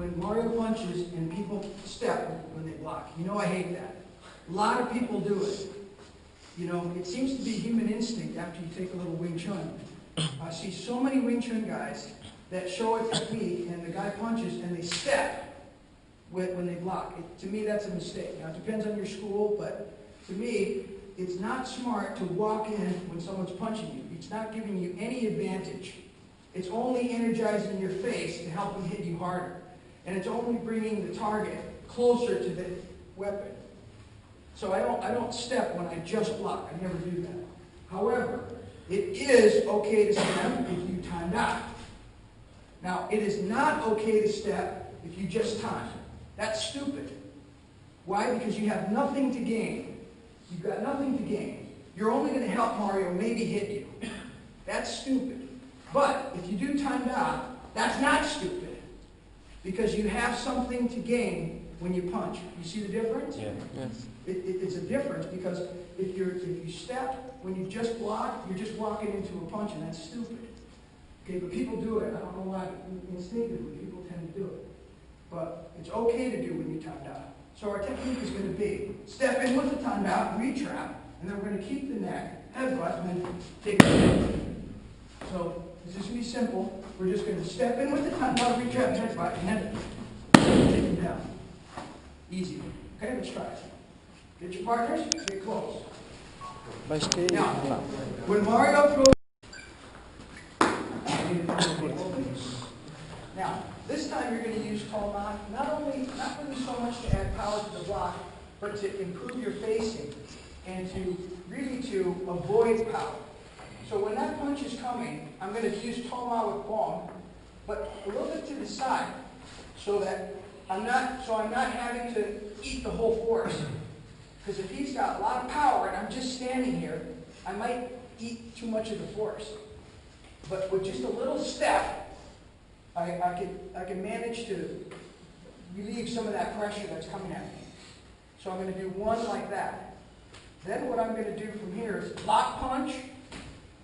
when Mario punches and people step when they block. You know I hate that. A lot of people do it. You know, it seems to be human instinct after you take a little Wing Chun. I see so many Wing Chun guys that show a technique and the guy punches and they step when they block. To me, that's a mistake. Now, it depends on your school, but to me, it's not smart to walk in when someone's punching you. It's not giving you any advantage. It's only energizing your face to help them hit you harder. And it's only bringing the target closer to the weapon. So I don't step when I just block. I never do that. However, it is okay to step if you timed out. Now, it is not okay to step if you just time. That's stupid. Why? Because you have nothing to gain. You've got nothing to gain. You're only going to help Mario maybe hit you. That's stupid. But if you do timed out, that's not stupid. Because you have something to gain when you punch. You see the difference? Yeah. Yes. It's a difference because if you step when you just block, you're just walking into a punch, and that's stupid. Okay, but people do it. I don't know why instinctively people tend to do it. But it's okay to do when you timed out. So our technique is going to be step in with the timed out, re-trap, and then we're going to keep the neck, headbutt, and then take the neck. So this is going to be simple. We're just going to step in with the timed out, re-trap, headbutt, and then take them down. Easy. Okay, let's try it. Get your partners, get close. Now, when Mario throws... Now, this time you're going to use Toma, not really so much to add power to the block, but to improve your facing and to avoid power. So when that punch is coming, I'm going to use Toma with Bong, but a little bit to the side, so that I'm not having to eat the whole force. Because if he's got a lot of power and I'm just standing here, I might eat too much of the force. But with just a little step, I can manage to relieve some of that pressure that's coming at me. So I'm going to do one like that. Then what I'm going to do from here is block punch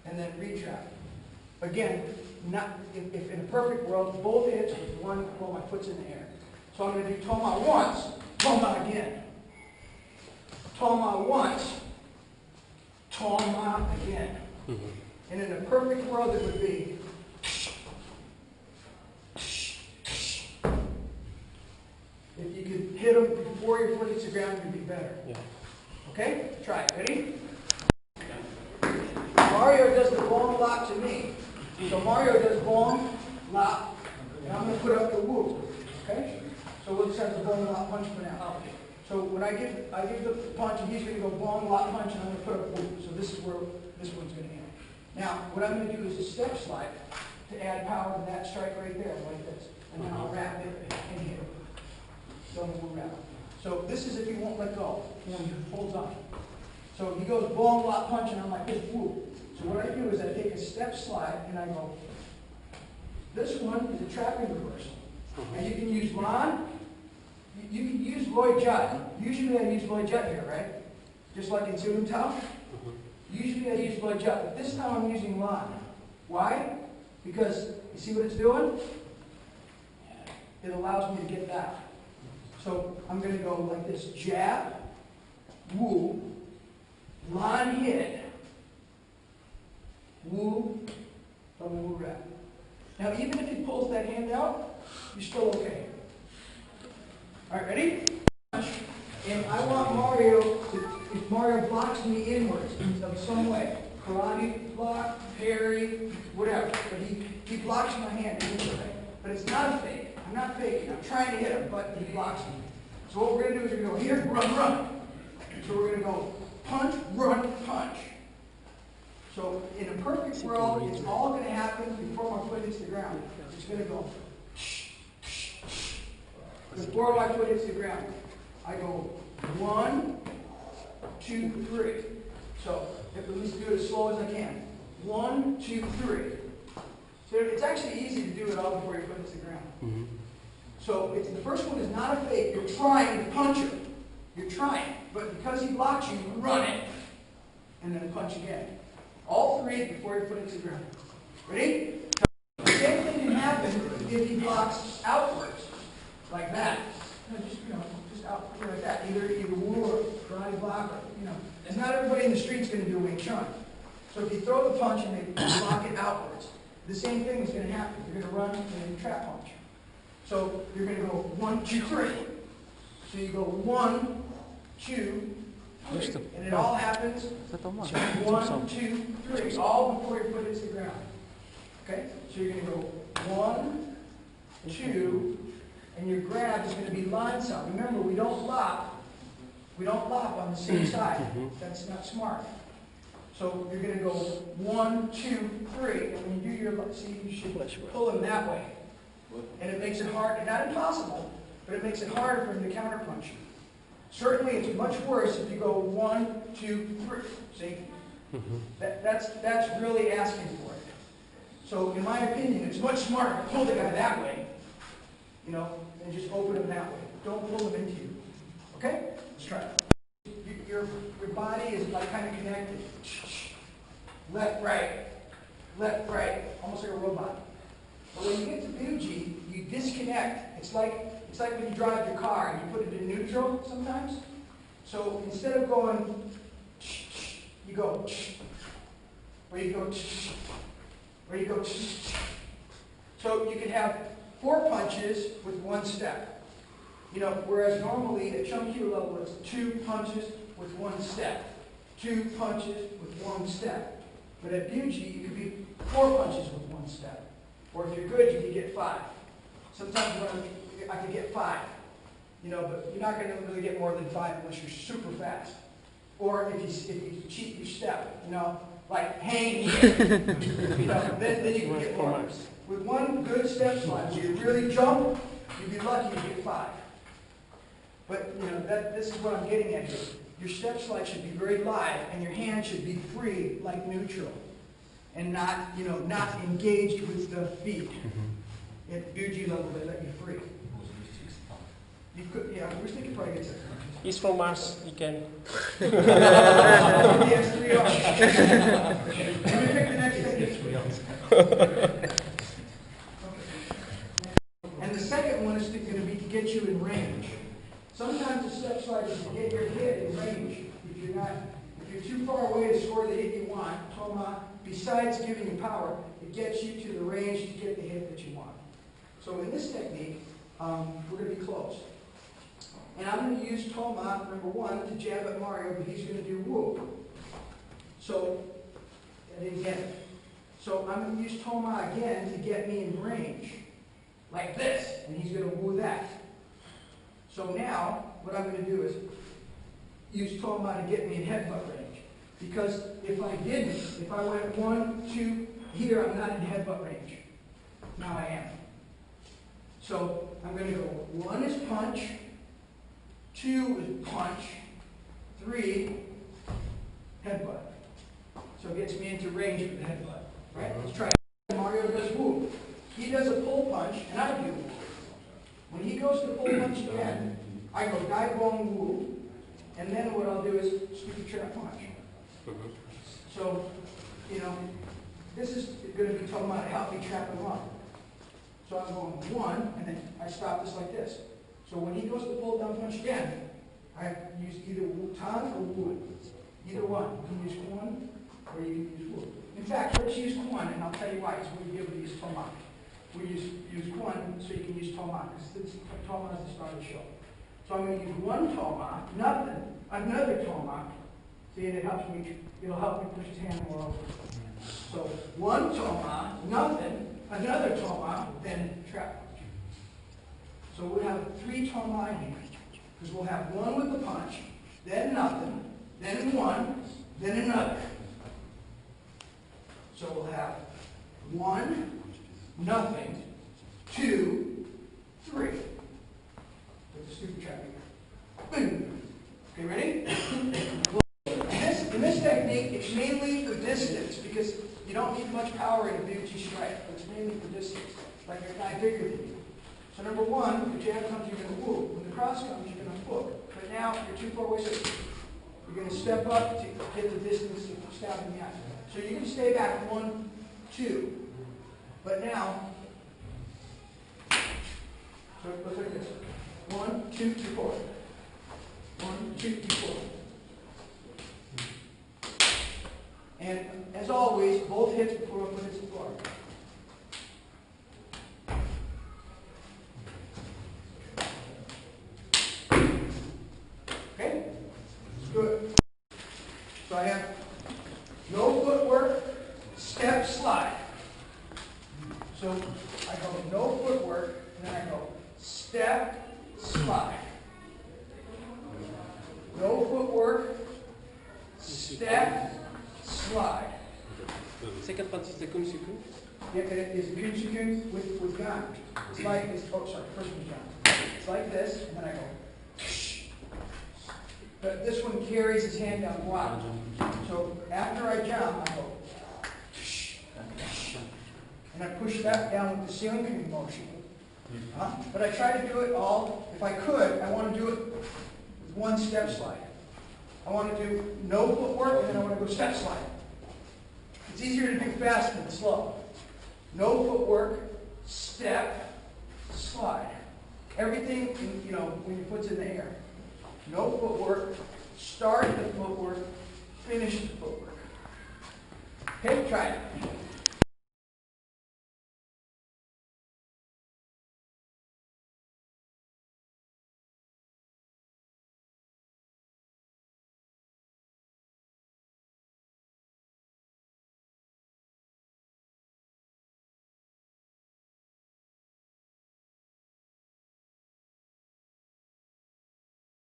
and then re-trap. Again, if in a perfect world, both hits with one while my foot's in the air. So I'm going to do Toma once, Toma again. Toma once, Toma again. And in a perfect world, it would be if you could hit them before your foot hits the ground, it would be better. Yeah. Okay? Try it. Ready? Mario does the bong lock to me. So Mario does bong, lock, and I'm going to put up the whoop. Okay? So we'll just have the bong, lock, punch for now. So when I give the punch, and he's going to go bong, lock, punch, and I'm going to put up a whoop. So this is where this one's going to end. Now, what I'm going to do is a step slide to add power to that strike right there, like this. And then I'll wrap it and hit it. So we'll wrap. So this is if he won't let go. He holds on. So he goes bong, lock, punch, and I'm like this, whoop. So what I do is I take a step slide and I go. This one is a trapping reversal. And you can use Lon. You can use Lloyd Judd. Usually I use Lloyd Judd here, right? Just like in Chun. Usually I use Lloyd Judd, but this time I'm using Lon. Why? Because you see what it's doing? It allows me to get that. So I'm going to go like this: jab, woo, Lon hit, woo, double woo wrap. Now even if he pulls that hand out, you're still okay. All right, ready? And I want Mario if Mario blocks me inwards in some way, karate block, parry, whatever, but he blocks my hand in this way. But it's not a fake. I'm not faking. I'm trying to hit him, but he blocks me. So what we're going to do is we're going to go here, run, run. So we're going to go punch, run, punch. So in a perfect world, it's all going to happen before my foot hits the ground. It's going to go before my foot hits the ground. I go 1, 2, 3. So let me do it as slow as I can. 1, 2, 3. So it's actually easy to do it all before your foot hits the ground. So the first one is not a fake. You're trying to punch him. You're trying. But because he blocks you, you run it. And then punch again. All three before your foot hits the ground. Ready? The same thing can happen if he blocks outwards. like that. Just out like that. Either woo or karate block, or And not everybody in the street's going to do Wing Chun. So if you throw the punch and they block it outwards, the same thing is going to happen. You're going to run and trap punch. So you're going to go 1, 2, 3. So you go 1, 2, 3, and it all happens 1, 2, 3, all before your foot hits the ground. Okay? So you're going to go 1, 2, and your grab is going to be line sound. Remember, we don't lop. We don't lop on the same side. That's not smart. So you're going to go 1, 2, 3, and when you do your, see, you should pull him that way. And it makes it hard, not impossible, but it makes it harder for him to counterpunch you. Certainly, it's much worse if you go 1, 2, 3. See? That's really asking for it. So, in my opinion, it's much smarter to pull the guy that way, and just open him that way. Don't pull him into you. Okay? Let's try it. Your body is like kind of connected. Left, right, almost like a robot. But when you get to Buji, you disconnect. It's like when you drive your car and you put it in neutral sometimes. So instead of going, you go, or you go, or you go. So you can have 4 punches with 1 step. Whereas normally at Chun Kyu level it's 2 punches with 1 step. 2 punches with 1 step. But at Buji, it could be 4 punches with 1 step. Or if you're good, you can get 5. Sometimes I can get 5. But you're not going to really get more than 5 unless you're super fast. Or if you cheat your step, like hang here, then you can get more. With 1 good step slide, where you really jump, you'd be lucky to get 5. But this is what I'm getting at here. Your step slide should be very live, and your hand should be free, like neutral, and not engaged with the feet. At Buji level, they let you free. You could, I wish they could probably get there. He's from Mars, he can. Let me pick the next technique. And the second one is going to be to get you in range. Sometimes the step slide is to get your hit in range. If you're too far away to score the hit you want, Toma, besides giving you power, it gets you to the range to get the hit that you want. So in this technique, we're going to be close. And I'm going to use Toma, number 1, to jab at Mario, but he's going to do woo. So, I didn't get it. So I'm going to use Toma again to get me in range. Like this. And he's going to woo that. So now, what I'm going to do is use Toma to get me in headbutt range. Because if I didn't, if I went 1, 2, here, I'm not in headbutt range. Now I am. So I'm going to go 1 is punch, 2 is punch, 3, headbutt. So it gets me into range for the headbutt. Right? Let's try it. Mario does woo. He does a pull punch, and I do woo. When he goes to pull punch again, I go Dai Bong Woo, and then what I'll do is stupid trap punch. So, this is going to be talking about how to trap him up. So I'm going 1, and then I stop this like this. So when he goes to pull down punch again, I use either Wu Tan or Wu. Either one. You can use Kwon or you can use Wu. In fact, let's use Kwon, and I'll tell you why. Because we'll be able to use Toma. We use Kwon so you can use Toma, because Toma is the start of the show. So I'm going to use 1 Toma, nothing, another Toma. See, and it'll help me push his hand more over. So 1 Toma, nothing, another Toma, then trap punch. So we'll have 3 Toma in here. Because we'll have 1 with the punch, then nothing, then 1, then another. So we'll have 1, nothing, 2, 3. With the stupid trap here. Boom. Okay, ready? In this technique, it's mainly for distance because you don't need much power in a Buji strike. It's mainly for distance, like a guy bigger than you. So number 1, when the jab comes, you're going to woo. When the cross comes, you're going to hook. But now, you're too far away, so you're going to step up to get the distance to stab in the eye. So you're going to stay back 1, 2. But now, so it looks like this. 1, 2, 4. 1, 2, 4. And as always, both hits before I put it to the floor. Okay? Good. So I have no footwork, step, slide. So I go no footwork, and then I go step, slide. No footwork, step, slide. Second part is the Chun. Yeah, it is Chun with Gun. It's like this. Oh, sorry, first one's Gun. It's like this, and then I go. But this one carries his hand down block. So after I jump, I go. And I push that down with the ceiling pin motion. But I try to do it all. If I could, I want to do it with one step slide. I want to do no footwork, and then I want to go step slide. It's easier to do fast than slow. No footwork, step, slide. Everything, when your foot's in the air. No footwork, start the footwork, finish the footwork. Okay, try it.